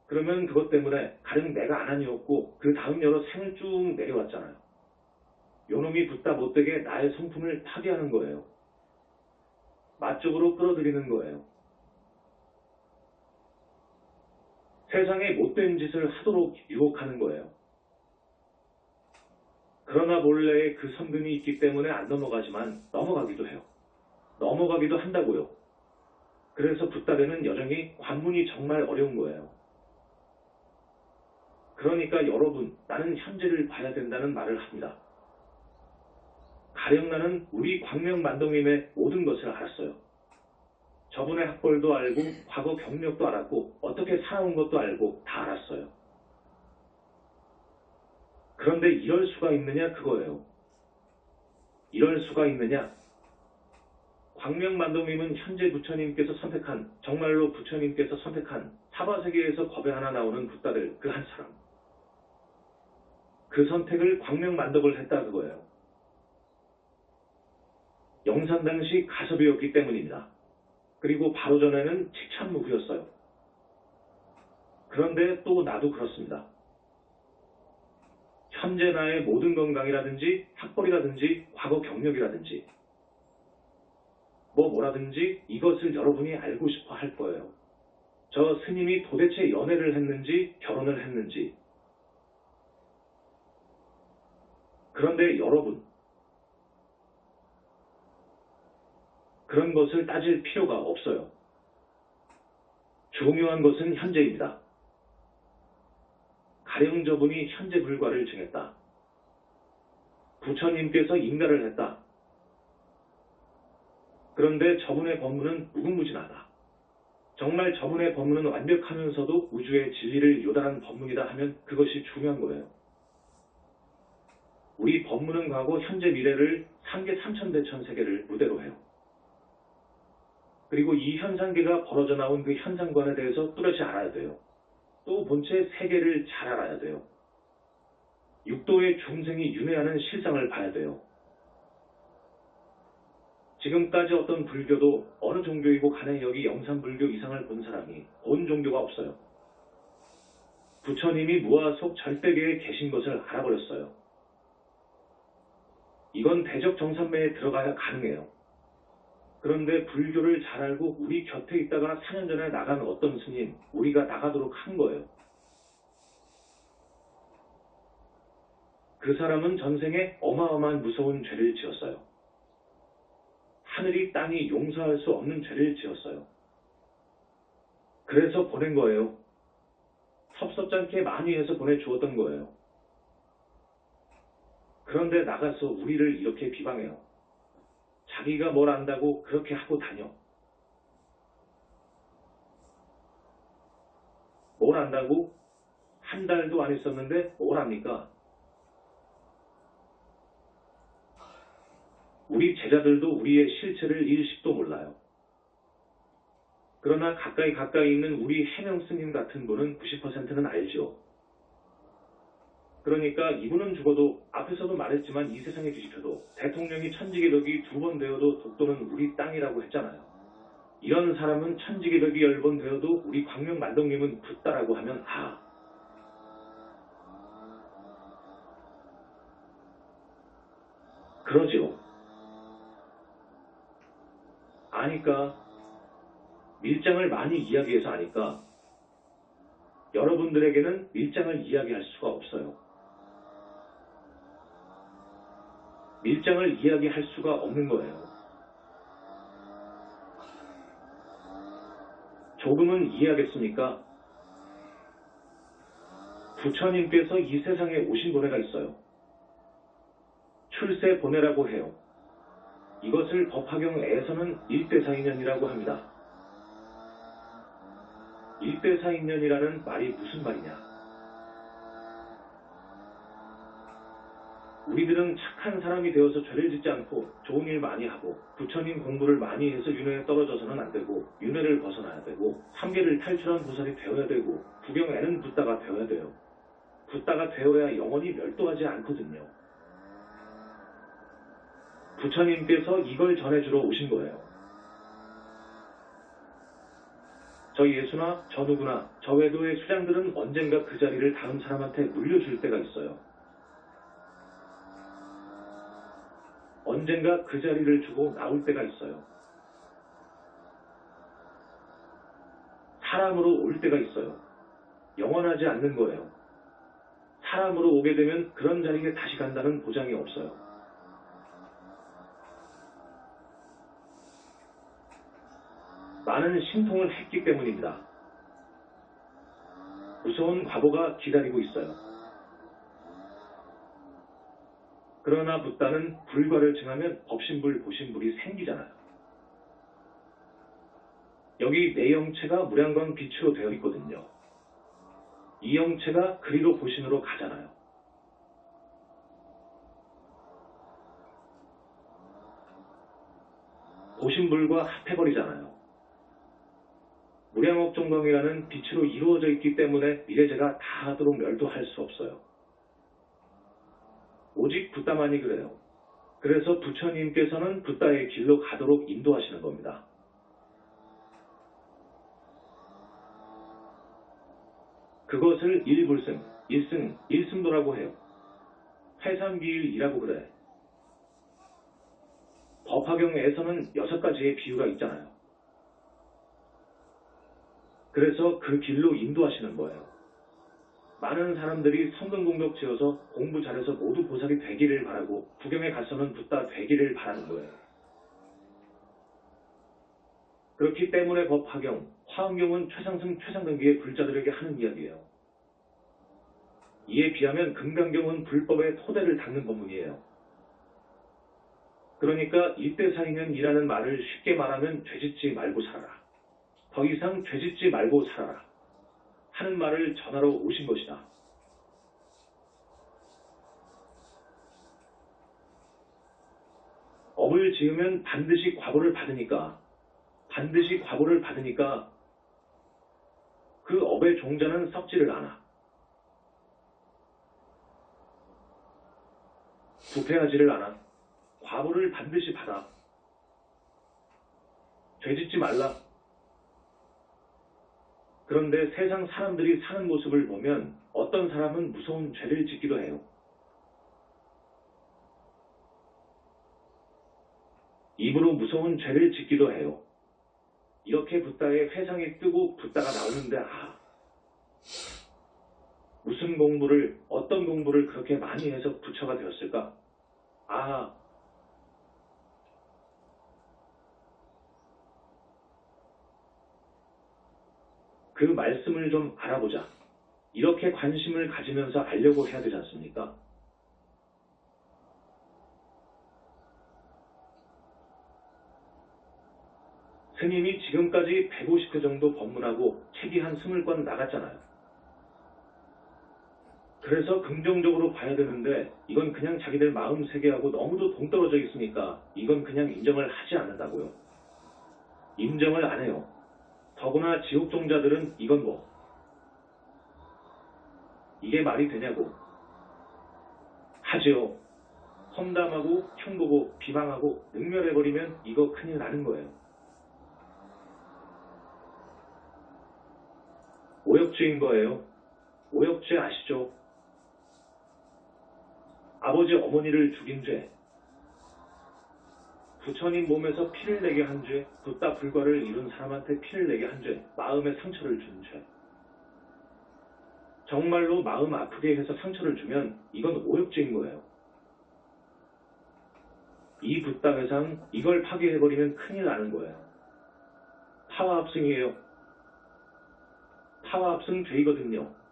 그러면 그것 때문에 가령 내가 아난이었고 그 다음 여러 생을 쭉 내려왔잖아요. 요놈이 붙다 못되게 나의 성품을 파괴하는 거예요. 맛쪽으로 끌어들이는 거예요. 세상에 못된 짓을 하도록 유혹하는 거예요. 그러나 본래의 그 선근이 있기 때문에 안 넘어가지만 넘어가기도 해요. 넘어가기도 한다고요. 그래서 붓다대는 여정이 관문이 정말 어려운 거예요. 그러니까 여러분, 나는 현재를 봐야 된다는 말을 합니다. 가령 나는 우리 광명만동님의 모든 것을 알았어요. 저분의 학벌도 알고 과거 경력도 알았고 어떻게 살아온 것도 알고 다 알았어요. 그런데 이럴 수가 있느냐 그거예요. 이럴 수가 있느냐. 광명만동님은 현재 부처님께서 선택한, 정말로 부처님께서 선택한 사바세계에서 겁에 하나 나오는 붓다들 그 한 사람. 그 선택을 광명만덕을 했다 그거예요. 영산 당시 가섭이었기 때문입니다. 그리고 바로 전에는 직참무구였어요. 그런데 또 나도 그렇습니다. 현재 나의 모든 건강이라든지 학벌이라든지 과거 경력이라든지 뭐라든지 이것을 여러분이 알고 싶어 할 거예요. 저 스님이 도대체 연애를 했는지 결혼을 했는지. 그런데 여러분, 그런 것을 따질 필요가 없어요. 중요한 것은 현재입니다. 가령 저분이 현재 불과를 정했다. 부처님께서 인가를 했다. 그런데 저분의 법문은 무궁무진하다. 정말 저분의 법문은 완벽하면서도 우주의 진리를 요단한 법문이다 하면 그것이 중요한 거예요. 우리 법문은 과거, 현재, 미래를 상계 삼천대천 세계를 무대로 해요. 그리고 이 현상계가 벌어져 나온 그 현상관에 대해서 뚜렷이 알아야 돼요. 또 본체 세계를 잘 알아야 돼요. 육도의 중생이 윤회하는 실상을 봐야 돼요. 지금까지 어떤 불교도 어느 종교이고 간에 여기 영산불교 이상을 본 사람이 본 종교가 없어요. 부처님이 무아속 절대계에 계신 것을 알아버렸어요. 이건 대적 정산매에 들어가야 가능해요. 그런데 불교를 잘 알고 우리 곁에 있다가 4년 전에 나간 어떤 스님, 우리가 나가도록 한 거예요. 그 사람은 전생에 어마어마한 무서운 죄를 지었어요. 하늘이 땅이 용서할 수 없는 죄를 지었어요. 그래서 보낸 거예요. 섭섭잖게 많이 해서 보내주었던 거예요. 그런데 나가서 우리를 이렇게 비방해요. 자기가 뭘 안다고 그렇게 하고 다녀. 뭘 안다고? 한 달도 안 했었는데 뭘 합니까? 우리 제자들도 우리의 실체를 일식도 몰라요. 그러나 가까이 있는 우리 해명 스님 같은 분은 90%는 알죠. 그러니까 이분은 죽어도 앞에서도 말했지만 이 세상에 뒤집혀도 대통령이 천지개벽이 2번 되어도 독도는 우리 땅이라고 했잖아요. 이런 사람은 천지개벽이 10번 되어도 우리 광명만동님은 붓다라고 하면 그러지요. 아니까 밀장을 많이 이야기해서 아니까 여러분들에게는 밀장을 이야기할 수가 없어요. 밀장을 이야기할 수가 없는 거예요. 조금은 이해하겠습니까? 부처님께서 이 세상에 오신 번호가 있어요. 출세 번호라고 해요. 이것을 법화경에서는 일대사인년이라고 합니다. 일대사인년이라는 말이 무슨 말이냐? 우리들은 착한 사람이 되어서 죄를 짓지 않고 좋은 일 많이 하고 부처님 공부를 많이 해서 윤회에 떨어져서는 안 되고 윤회를 벗어나야 되고 삼계를 탈출한 보살이 되어야 되고 구경에는 붓다가 되어야 돼요. 붓다가 되어야 영원히 멸도하지 않거든요. 부처님께서 이걸 전해주러 오신 거예요. 저 예수나 저 누구나 저 외도의 수장들은 언젠가 그 자리를 다음 사람한테 물려줄 때가 있어요. 언젠가 그 자리를 주고 나올 때가 있어요. 사람으로 올 때가 있어요. 영원하지 않는 거예요. 사람으로 오게 되면 그런 자리에 다시 간다는 보장이 없어요. 많은 신통을 했기 때문입니다. 무서운 과보가 기다리고 있어요. 그러나 붓다는 불과를 증하면 법신불, 보신불이 생기잖아요. 여기 내 영체가 무량광 빛으로 되어 있거든요. 이 영체가 그리로 보신으로 가잖아요. 보신불과 합해버리잖아요. 무량업종광이라는 빛으로 이루어져 있기 때문에 미래제가 다 하도록 멸도할 수 없어요. 오직 붓다만이 그래요. 그래서 부처님께서는 붓다의 길로 가도록 인도하시는 겁니다. 그것을 일불승, 일승, 일승도라고 해요. 회삼기일이라고 그래. 법화경에서는 6가지의 비유가 있잖아요. 그래서 그 길로 인도하시는 거예요. 많은 사람들이 성근공덕 지어서 공부 잘해서 모두 보살이 되기를 바라고 구경에 가서는 붓다 되기를 바라는 거예요. 그렇기 때문에 법화경, 화엄경은 최상승, 최상등기의 불자들에게 하는 이야기예요. 이에 비하면 금강경은 불법의 토대를 닦는 법문이에요. 그러니까 일대사인년이라는 말을 쉽게 말하면 죄짓지 말고 살아라. 더 이상 죄짓지 말고 살아라. 하는 말을 전하러 오신 것이다. 업을 지으면 반드시 과보를 받으니까 그 업의 종자는 썩지를 않아. 부패하지를 않아. 과보를 반드시 받아. 죄짓지 말라. 그런데 세상 사람들이 사는 모습을 보면 어떤 사람은 무서운 죄를 짓기도 해요. 입으로 무서운 죄를 짓기도 해요. 이렇게 붓다에 회상이 뜨고 붓다가 나오는데 무슨 공부를, 어떤 공부를 그렇게 많이 해서 부처가 되었을까? 그 말씀을 좀 알아보자. 이렇게 관심을 가지면서 알려고 해야 되지 않습니까? 스님이 지금까지 150회 정도 법문하고 책이 한 20권 나갔잖아요. 그래서 긍정적으로 봐야 되는데 이건 그냥 자기들 마음 세계하고 너무도 동떨어져 있으니까 이건 그냥 인정을 하지 않는다고요. 인정을 안 해요. 더구나 지옥종자들은 이건 뭐 이게 말이 되냐고 하지요. 험담하고 흉보고 비방하고 능멸해버리면 이거 큰일 나는 거예요. 오역죄인 거예요. 오역죄 아시죠? 아버지 어머니를 죽인 죄, 부처님 몸에서 피를 내게 한 죄, 붓다 불과를 이룬 사람한테 피를 내게 한 죄, 마음에 상처를 준 죄. 정말로 마음 아프게 해서 상처를 주면 이건 오역죄인 거예요. 이 붓다 회상 이걸 파괴해버리면 큰일 나는 거예요. 파와합승이에요. 파와합승 죄이거든요.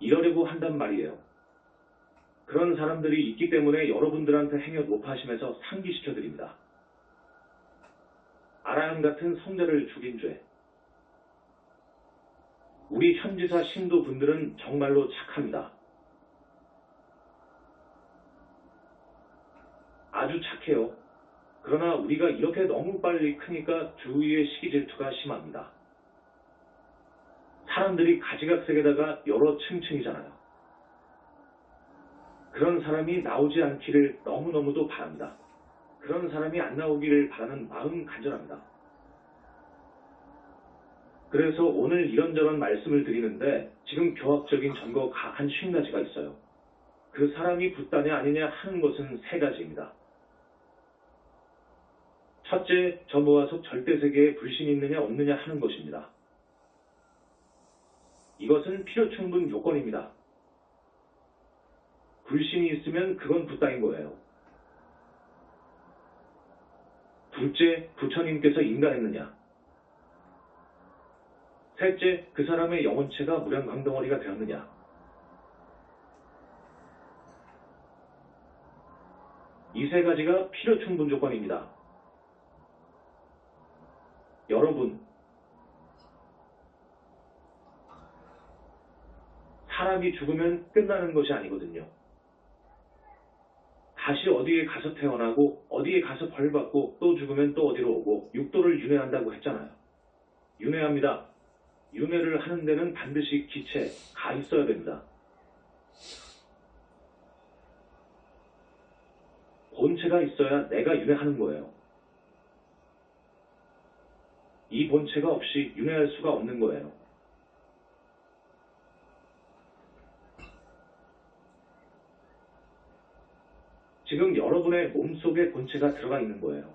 이러려고 한단 말이에요. 그런 사람들이 있기 때문에 여러분들한테 행여 높아심에서 상기시켜드립니다. 아라함 같은 성자를 죽인 죄. 우리 현지사 신도분들은 정말로 착합니다. 아주 착해요. 그러나 우리가 이렇게 너무 빨리 크니까 주위의 시기 질투가 심합니다. 사람들이 가지각색에다가 여러 층층이잖아요. 그런 사람이 나오지 않기를 너무너무도 바랍니다. 그런 사람이 안 나오기를 바라는 마음 간절합니다. 그래서 오늘 이런저런 말씀을 드리는데 지금 교학적인 전거가 한 50가지가 있어요. 그 사람이 붓다냐 아니냐 하는 것은 3가지입니다. 첫째, 저 모아석 절대세계에 불신이 있느냐 없느냐 하는 것입니다. 이것은 필요충분 요건입니다. 불신이 있으면 그건 붓다인 거예요. 둘째, 부처님께서 인간했느냐. 셋째, 그 사람의 영혼체가 무량광덩어리가 되었느냐. 이 3가지가 필요충분 조건입니다. 여러분, 사람이 죽으면 끝나는 것이 아니거든요. 다시 어디에 가서 태어나고 어디에 가서 벌받고 또 죽으면 또 어디로 오고 육도를 윤회한다고 했잖아요. 윤회합니다. 윤회를 하는 데는 반드시 기체, 가 있어야 됩니다. 본체가 있어야 내가 윤회하는 거예요. 이 본체가 없이 윤회할 수가 없는 거예요. 지금 여러분의 몸속에 본체가 들어가 있는 거예요.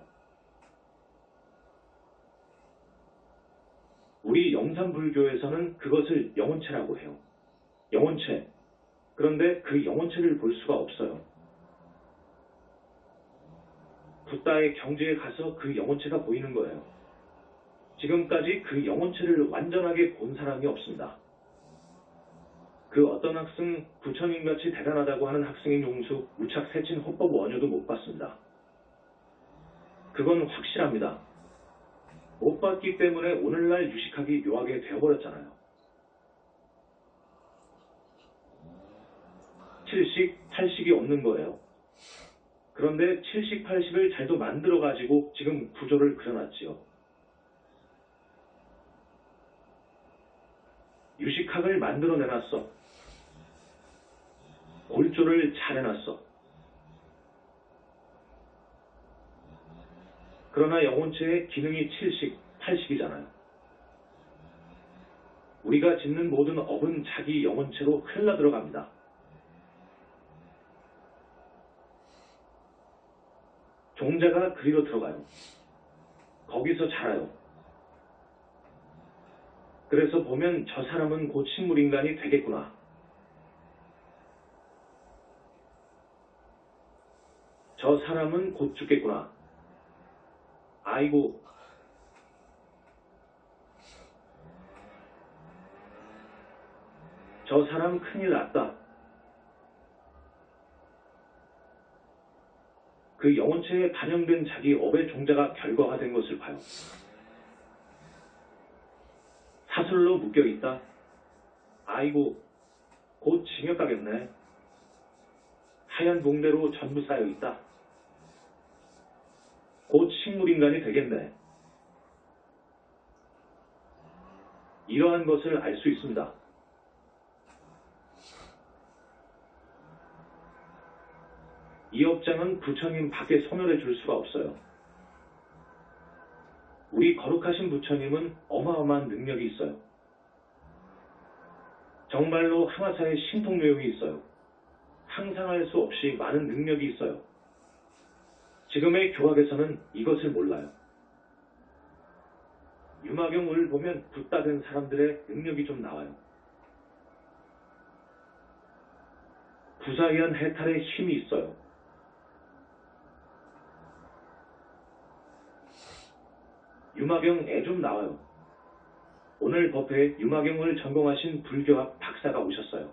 우리 영산불교에서는 그것을 영혼체라고 해요. 영혼체. 그런데 그 영혼체를 볼 수가 없어요. 붓다의 경지에 가서 그 영혼체가 보이는 거예요. 지금까지 그 영혼체를 완전하게 본 사람이 없습니다. 그 어떤 학생, 부처님같이 대단하다고 하는 학생인 용수, 우착 세친 호법 원효도 못 봤습니다. 그건 확실합니다. 못 봤기 때문에 오늘날 유식하기 묘하게 되어버렸잖아요. 7식, 8식이 없는 거예요. 그런데 7식, 8식을 잘도 만들어가지고 지금 구조를 그려놨지요. 유식학을 만들어내놨어. 골조를 잘 해놨어. 그러나 영혼체의 기능이 7식, 8식이잖아요. 우리가 짓는 모든 업은 자기 영혼체로 흘러 들어갑니다. 종자가 그리로 들어가요. 거기서 자라요. 그래서 보면 저 사람은 곧 식물인간이 되겠구나. 저 사람은 곧 죽겠구나. 아이고. 저 사람 큰일 났다. 그 영혼 전체에 반영된 자기 업의 종자가 결과화된 것을 봐요. 사슬로 묶여있다. 아이고, 곧 징역 가겠네. 하얀 봉대로 전부 쌓여있다. 곧 식물인간이 되겠네. 이러한 것을 알 수 있습니다. 이 업장은 부처님 밖에 소멸해 줄 수가 없어요. 우리 거룩하신 부처님은 어마어마한 능력이 있어요. 정말로 항아사에 신통요용이 있어요. 상상할 수 없이 많은 능력이 있어요. 지금의 교학에서는 이것을 몰라요. 유마경을 보면 붓다 된 사람들의 능력이 좀 나와요. 부사위한 해탈의 힘이 있어요. 유마경에 좀 나와요. 오늘 법회에 유마경을 전공하신 불교학 박사가 오셨어요.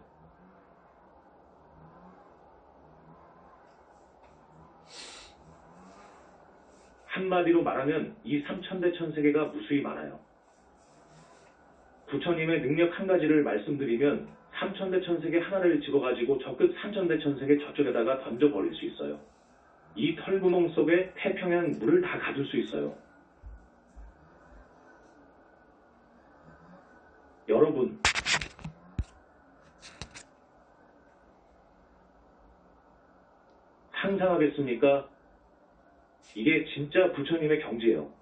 한마디로 말하면 이 삼천대천세계가 무수히 많아요. 부처님의 능력 한 가지를 말씀드리면 삼천대천세계 하나를 집어가지고 저 끝 삼천대천세계 저쪽에다가 던져버릴 수 있어요. 이 털구멍 속에 태평양 물을 다 가둘 수 있어요. 여러분, 상상하겠습니까? 이게 진짜 부처님의 경지예요.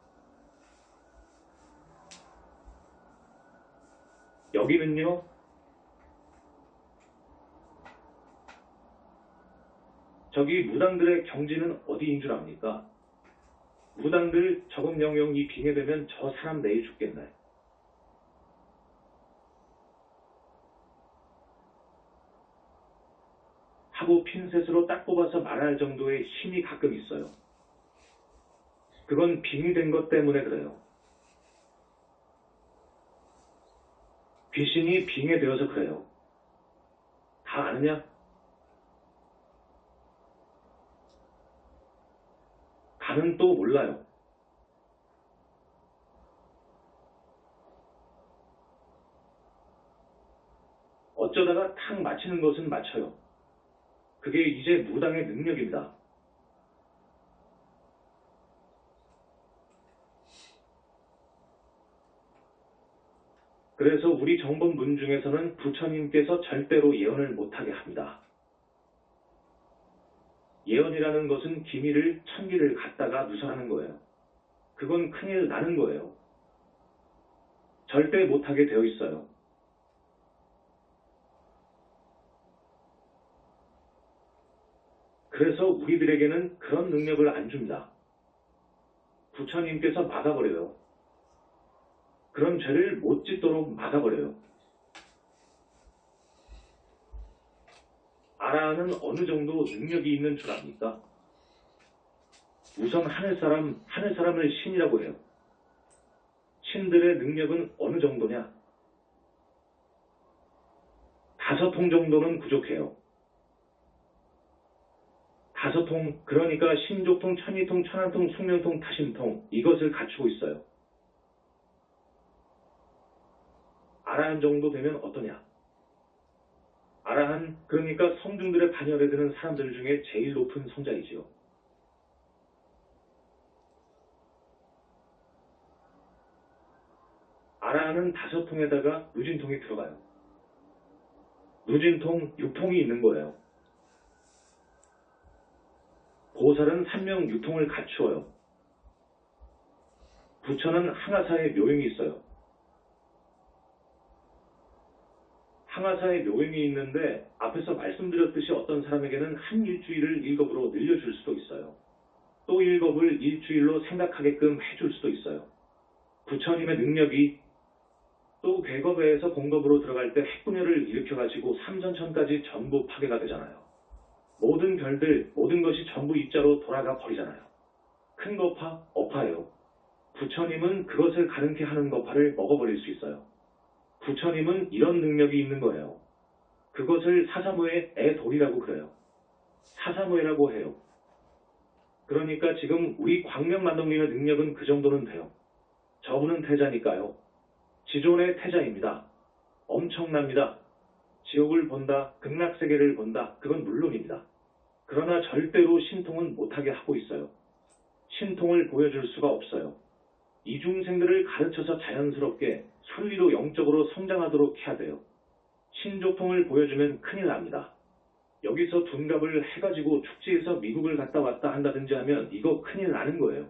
여기는요, 저기 무당들의 경지는 어디인 줄 압니까? 무당들 저것 영영이 빙의되면 저 사람 내일 죽겠네. 하고 핀셋으로 딱 뽑아서 말할 정도의 힘이 가끔 있어요. 그건 빙의된 것 때문에 그래요. 귀신이 빙의되어서 그래요. 다 아느냐? 가는 또 몰라요. 어쩌다가 탁 맞히는 것은 맞춰요. 그게 이제 무당의 능력입니다. 그래서 우리 정법문 중에서는 부처님께서 절대로 예언을 못하게 합니다. 예언이라는 것은 기밀을 천기를 갖다가 누설하는 거예요. 그건 큰일 나는 거예요. 절대 못하게 되어 있어요. 그래서 우리들에게는 그런 능력을 안 줍니다. 부처님께서 막아버려요. 그런 죄를 못 짓도록 막아버려요. 아라한은 어느 정도 능력이 있는 줄 압니까? 우선 하늘사람을 신이라고 해요. 신들의 능력은 어느 정도냐? 5통 정도는 부족해요. 5통, 그러니까 신족통, 천이통, 천한통, 숙명통, 타심통, 이것을 갖추고 있어요. 아라한 정도 되면 어떠냐? 아라한, 그러니까 성중들의 반열에 드는 사람들 중에 제일 높은 성자이지요. 아라한은 5통에다가 누진통이 들어가요. 누진통, 6통이 있는 거예요. 보살은 3명 6통을 갖추어요. 부처는 항아사에 묘행이 있어요. 항아사에 묘행이 있는데 앞에서 말씀드렸듯이 어떤 사람에게는 한 일주일을 1겁으로 늘려줄 수도 있어요. 또 1겁을 일주일로 생각하게끔 해줄 수도 있어요. 부처님의 능력이 또 괴겁에서 공겁으로 들어갈 때 핵분열을 일으켜가지고 삼전천까지 전부 파괴가 되잖아요. 모든 별들, 모든 것이 전부 입자로 돌아가 버리잖아요. 큰 거파, 어파예요. 부처님은 그것을 가능케 하는 거파를 먹어버릴 수 있어요. 부처님은 이런 능력이 있는 거예요. 그것을 사사무의 애돌이라고 그래요. 사사무에라고 해요. 그러니까 지금 우리 광명만동리의 능력은 그 정도는 돼요. 저분은 태자니까요. 지존의 태자입니다. 엄청납니다. 지옥을 본다, 극락세계를 본다, 그건 물론입니다. 그러나 절대로 신통은 못하게 하고 있어요. 신통을 보여줄 수가 없어요. 이중생들을 가르쳐서 자연스럽게 순리로 영적으로 성장하도록 해야 돼요. 신조통을 보여주면 큰일 납니다. 여기서 둔갑을 해가지고 축제에서 미국을 갔다 왔다 한다든지 하면 이거 큰일 나는 거예요.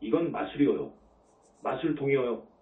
이건 마술이어요. 마술통이어요.